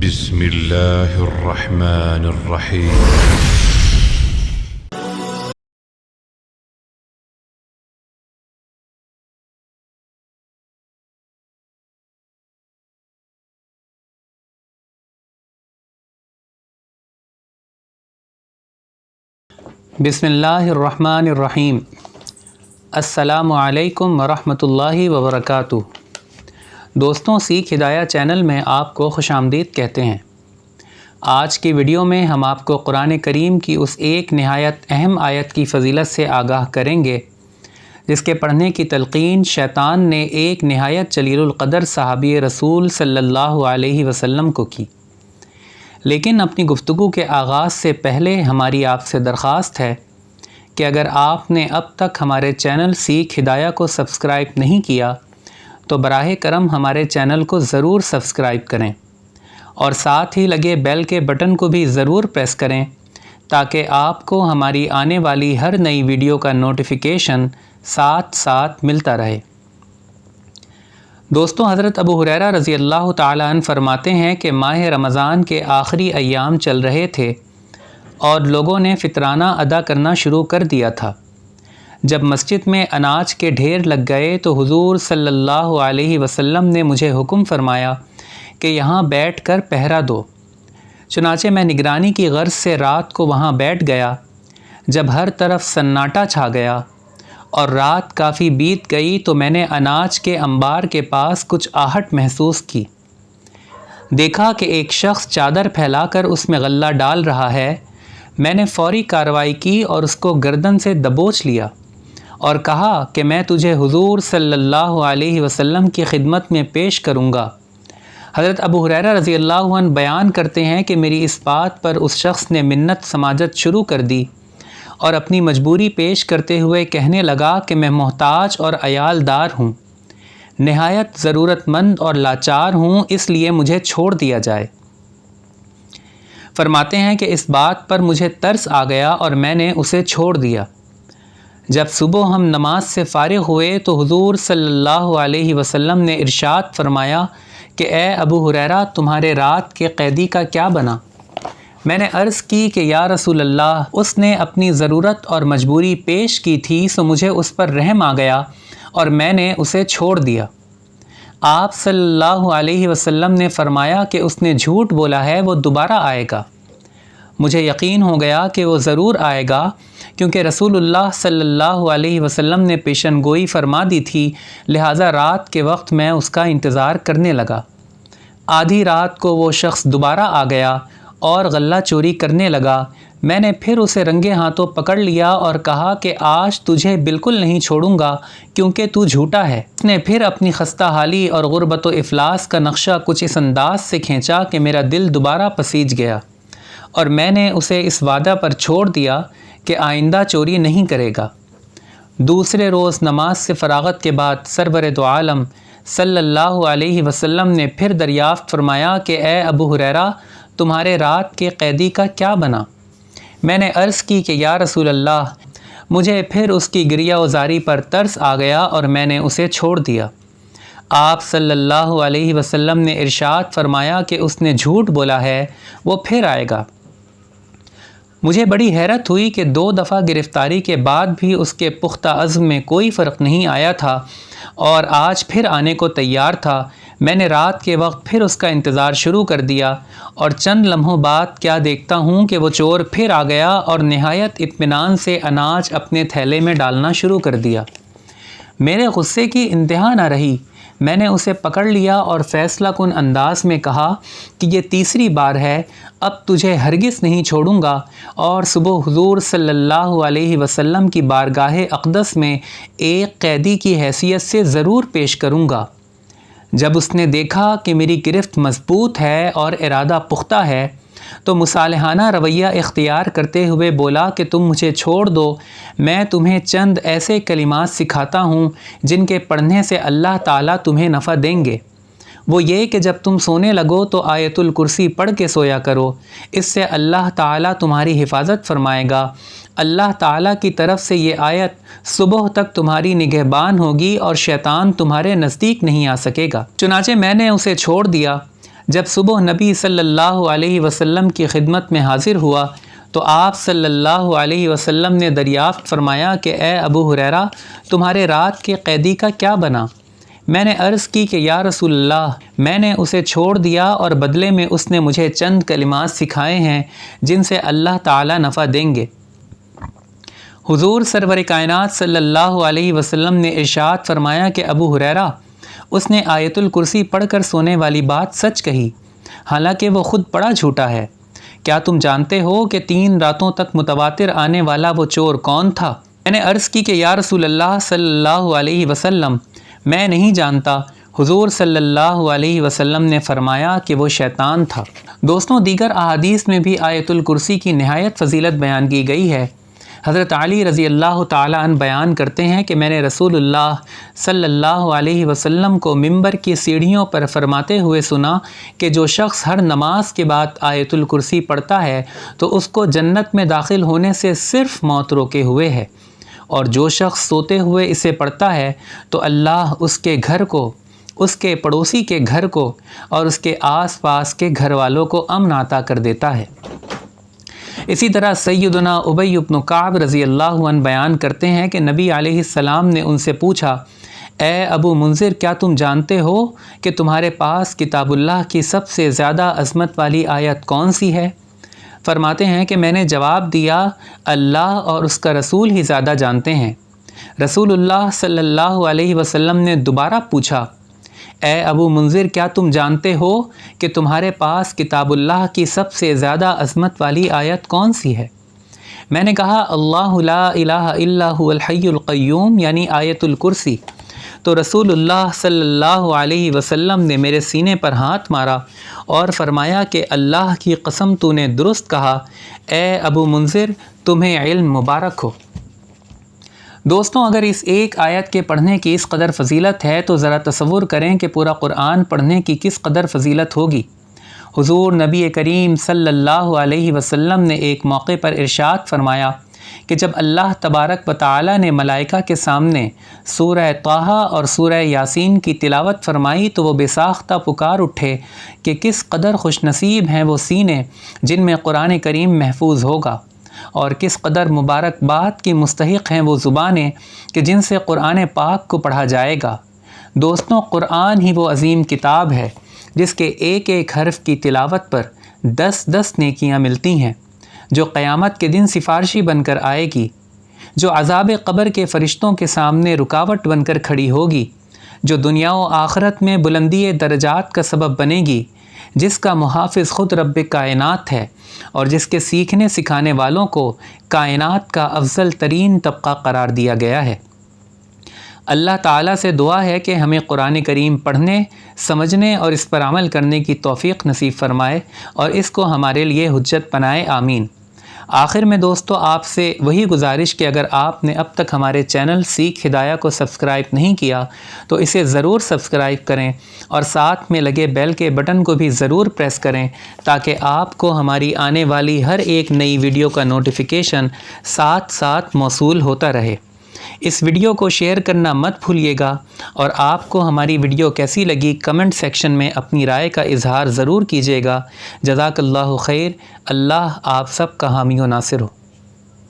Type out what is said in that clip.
بسم اللہ الرحمن الرحیم۔ بسم اللہ الرحمن الرحیم۔ السلام علیکم ورحمۃ اللہ وبرکاتہ۔ دوستوں، سیکھ ہدایہ چینل میں آپ کو خوش آمدید کہتے ہیں۔ آج کی ویڈیو میں ہم آپ کو قرآن کریم کی اس ایک نہایت اہم آیت کی فضیلت سے آگاہ کریں گے جس کے پڑھنے کی تلقین شیطان نے ایک نہایت جلیل القدر صحابی رسول صلی اللہ علیہ وسلم کو کی۔ لیکن اپنی گفتگو کے آغاز سے پہلے ہماری آپ سے درخواست ہے کہ اگر آپ نے اب تک ہمارے چینل سیکھ ہدایہ کو سبسکرائب نہیں کیا تو براہ کرم ہمارے چینل کو ضرور سبسکرائب کریں اور ساتھ ہی لگے بیل کے بٹن کو بھی ضرور پریس کریں تاکہ آپ کو ہماری آنے والی ہر نئی ویڈیو کا نوٹیفیکیشن ساتھ ساتھ ملتا رہے۔ دوستوں، حضرت ابو ہریرہ رضی اللہ تعالیٰ عنہ فرماتے ہیں کہ ماہ رمضان کے آخری ایام چل رہے تھے اور لوگوں نے فطرانہ ادا کرنا شروع کر دیا تھا۔ جب مسجد میں اناج کے ڈھیر لگ گئے تو حضور صلی اللہ علیہ وسلم نے مجھے حکم فرمایا کہ یہاں بیٹھ کر پہرا دو۔ چنانچہ میں نگرانی کی غرض سے رات کو وہاں بیٹھ گیا۔ جب ہر طرف سناٹا چھا گیا اور رات کافی بیت گئی تو میں نے اناج کے انبار کے پاس کچھ آہٹ محسوس کی۔ دیکھا کہ ایک شخص چادر پھیلا کر اس میں غلہ ڈال رہا ہے۔ میں نے فوری کارروائی کی اور اس کو گردن سے دبوچ لیا اور کہا کہ میں تجھے حضور صلی اللہ علیہ وسلم کی خدمت میں پیش کروں گا۔ حضرت ابو ہریرہ رضی اللہ عنہ بیان کرتے ہیں کہ میری اس بات پر اس شخص نے منت سماجت شروع کر دی اور اپنی مجبوری پیش کرتے ہوئے کہنے لگا کہ میں محتاج اور عیال دار ہوں، نہایت ضرورت مند اور لاچار ہوں، اس لیے مجھے چھوڑ دیا جائے۔ فرماتے ہیں کہ اس بات پر مجھے ترس آ گیا اور میں نے اسے چھوڑ دیا۔ جب صبح ہم نماز سے فارغ ہوئے تو حضور صلی اللہ علیہ وسلم نے ارشاد فرمایا کہ اے ابو ہریرہ، تمہارے رات کے قیدی کا کیا بنا؟ میں نے عرض کی کہ یا رسول اللہ، اس نے اپنی ضرورت اور مجبوری پیش کی تھی سو مجھے اس پر رحم آ گیا اور میں نے اسے چھوڑ دیا۔ آپ صلی اللہ علیہ وسلم نے فرمایا کہ اس نے جھوٹ بولا ہے، وہ دوبارہ آئے گا۔ مجھے یقین ہو گیا کہ وہ ضرور آئے گا کیونکہ رسول اللہ صلی اللہ علیہ وسلم نے پیشن گوئی فرما دی تھی، لہٰذا رات کے وقت میں اس کا انتظار کرنے لگا۔ آدھی رات کو وہ شخص دوبارہ آ گیا اور غلہ چوری کرنے لگا۔ میں نے پھر اسے رنگے ہاتھوں پکڑ لیا اور کہا کہ آج تجھے بالکل نہیں چھوڑوں گا کیونکہ تو جھوٹا ہے۔ اس نے پھر اپنی خستہ حالی اور غربت و افلاس کا نقشہ کچھ اس انداز سے کھینچا کہ میرا دل دوبارہ پسیج گیا اور میں نے اسے اس وعدہ پر چھوڑ دیا کہ آئندہ چوری نہیں کرے گا۔ دوسرے روز نماز سے فراغت کے بعد سرور دو عالم صلی اللہ علیہ وسلم نے پھر دریافت فرمایا کہ اے ابو ہریرہ، تمہارے رات کے قیدی کا کیا بنا؟ میں نے عرض کی کہ یا رسول اللہ، مجھے پھر اس کی گریہ وزاری پر ترس آ گیا اور میں نے اسے چھوڑ دیا۔ آپ صلی اللہ علیہ وسلم نے ارشاد فرمایا کہ اس نے جھوٹ بولا ہے، وہ پھر آئے گا۔ مجھے بڑی حیرت ہوئی کہ 2 دفعہ گرفتاری کے بعد بھی اس کے پختہ عزم میں کوئی فرق نہیں آیا تھا اور آج پھر آنے کو تیار تھا۔ میں نے رات کے وقت پھر اس کا انتظار شروع کر دیا اور چند لمحوں بعد کیا دیکھتا ہوں کہ وہ چور پھر آ گیا اور نہایت اطمینان سے اناج اپنے تھیلے میں ڈالنا شروع کر دیا۔ میرے غصے کی انتہا نہ رہی۔ میں نے اسے پکڑ لیا اور فیصلہ کن انداز میں کہا کہ یہ تیسری بار ہے، اب تجھے ہرگز نہیں چھوڑوں گا اور صبح حضور صلی اللہ علیہ وسلم کی بارگاہ اقدس میں ایک قیدی کی حیثیت سے ضرور پیش کروں گا۔ جب اس نے دیکھا کہ میری گرفت مضبوط ہے اور ارادہ پختہ ہے تو مصالحانہ رویہ اختیار کرتے ہوئے بولا کہ تم مجھے چھوڑ دو، میں تمہیں چند ایسے کلمات سکھاتا ہوں جن کے پڑھنے سے اللہ تعالیٰ تمہیں نفع دیں گے۔ وہ یہ کہ جب تم سونے لگو تو آیت الکرسی پڑھ کے سویا کرو، اس سے اللہ تعالیٰ تمہاری حفاظت فرمائے گا۔ اللہ تعالیٰ کی طرف سے یہ آیت صبح تک تمہاری نگہبان ہوگی اور شیطان تمہارے نزدیک نہیں آ سکے گا۔ چنانچہ میں نے اسے چھوڑ دیا۔ جب صبح نبی صلی اللہ علیہ وسلم کی خدمت میں حاضر ہوا تو آپ صلی اللہ علیہ وسلم نے دریافت فرمایا کہ اے ابو ہریرہ، تمہارے رات کے قیدی کا کیا بنا؟ میں نے عرض کی کہ یا رسول اللہ، میں نے اسے چھوڑ دیا اور بدلے میں اس نے مجھے چند کلمات سکھائے ہیں جن سے اللہ تعالی نفع دیں گے۔ حضور سرور کائنات صلی اللہ علیہ وسلم نے ارشاد فرمایا کہ ابو ہریرہ، اس نے آیت الکرسی پڑھ کر سونے والی بات سچ کہی، حالانکہ وہ خود بڑا جھوٹا ہے۔ کیا تم جانتے ہو کہ 3 راتوں تک متواتر آنے والا وہ چور کون تھا؟ میں نے عرض کی کہ یا رسول اللہ صلی اللہ علیہ وسلم، میں نہیں جانتا۔ حضور صلی اللہ علیہ وسلم نے فرمایا کہ وہ شیطان تھا۔ دوستوں، دیگر احادیث میں بھی آیت الکرسی کی نہایت فضیلت بیان کی گئی ہے۔ حضرت علی رضی اللہ تعالیٰ عنہ بیان کرتے ہیں کہ میں نے رسول اللہ صلی اللہ علیہ وسلم کو ممبر کی سیڑھیوں پر فرماتے ہوئے سنا کہ جو شخص ہر نماز کے بعد آیت الکرسی پڑھتا ہے تو اس کو جنت میں داخل ہونے سے صرف موت روکے ہوئے ہے، اور جو شخص سوتے ہوئے اسے پڑھتا ہے تو اللہ اس کے گھر کو، اس کے پڑوسی کے گھر کو اور اس کے آس پاس کے گھر والوں کو امن عطا کر دیتا ہے۔ اسی طرح سیدنا ابی بن کعب رضی اللہ عنہ بیان کرتے ہیں کہ نبی علیہ السلام نے ان سے پوچھا، اے ابو منذر، کیا تم جانتے ہو کہ تمہارے پاس کتاب اللہ کی سب سے زیادہ عظمت والی آیت کون سی ہے؟ فرماتے ہیں کہ میں نے جواب دیا، اللہ اور اس کا رسول ہی زیادہ جانتے ہیں۔ رسول اللہ صلی اللہ علیہ وسلم نے دوبارہ پوچھا، اے ابو منذر، کیا تم جانتے ہو کہ تمہارے پاس کتاب اللہ کی سب سے زیادہ عظمت والی آیت کون سی ہے؟ میں نے کہا، اللہ لا الہ الا هو الحی القیوم، یعنی آیت الکرسی۔ تو رسول اللہ صلی اللہ علیہ وسلم نے میرے سینے پر ہاتھ مارا اور فرمایا کہ اللہ کی قسم تو نے درست کہا، اے ابو منذر، تمہیں علم مبارک ہو۔ دوستوں، اگر اس ایک آیت کے پڑھنے کی اس قدر فضیلت ہے تو ذرا تصور کریں کہ پورا قرآن پڑھنے کی کس قدر فضیلت ہوگی۔ حضور نبی کریم صلی اللہ علیہ وسلم نے ایک موقع پر ارشاد فرمایا کہ جب اللہ تبارک و تعالی نے ملائکہ کے سامنے سورہ طٰہٰ اور سورہ یاسین کی تلاوت فرمائی تو وہ بے ساختہ پکار اٹھے کہ کس قدر خوش نصیب ہیں وہ سینے جن میں قرآن کریم محفوظ ہوگا، اور کس قدر مبارکباد کی مستحق ہیں وہ زبانیں کہ جن سے قرآن پاک کو پڑھا جائے گا۔ دوستوں، قرآن ہی وہ عظیم کتاب ہے جس کے ایک ایک حرف کی تلاوت پر 10 نیکیاں ملتی ہیں، جو قیامت کے دن سفارشی بن کر آئے گی، جو عذاب قبر کے فرشتوں کے سامنے رکاوٹ بن کر کھڑی ہوگی، جو دنیا و آخرت میں بلندی درجات کا سبب بنے گی، جس کا محافظ خود رب کائنات ہے اور جس کے سیکھنے سکھانے والوں کو کائنات کا افضل ترین طبقہ قرار دیا گیا ہے۔ اللہ تعالیٰ سے دعا ہے کہ ہمیں قرآن کریم پڑھنے، سمجھنے اور اس پر عمل کرنے کی توفیق نصیب فرمائے اور اس کو ہمارے لیے حجت بنائے، آمین۔ آخر میں دوستو، آپ سے وہی گزارش کہ اگر آپ نے اب تک ہمارے چینل سیکھ ہدایہ کو سبسکرائب نہیں کیا تو اسے ضرور سبسکرائب کریں اور ساتھ میں لگے بیل کے بٹن کو بھی ضرور پریس کریں تاکہ آپ کو ہماری آنے والی ہر ایک نئی ویڈیو کا نوٹیفیکیشن ساتھ ساتھ موصول ہوتا رہے۔ اس ویڈیو کو شیئر کرنا مت بھولیے گا، اور آپ کو ہماری ویڈیو کیسی لگی کمنٹ سیکشن میں اپنی رائے کا اظہار ضرور کیجیے گا۔ جزاک اللہ خیر۔ اللہ آپ سب کا حامی و ناصر ہو۔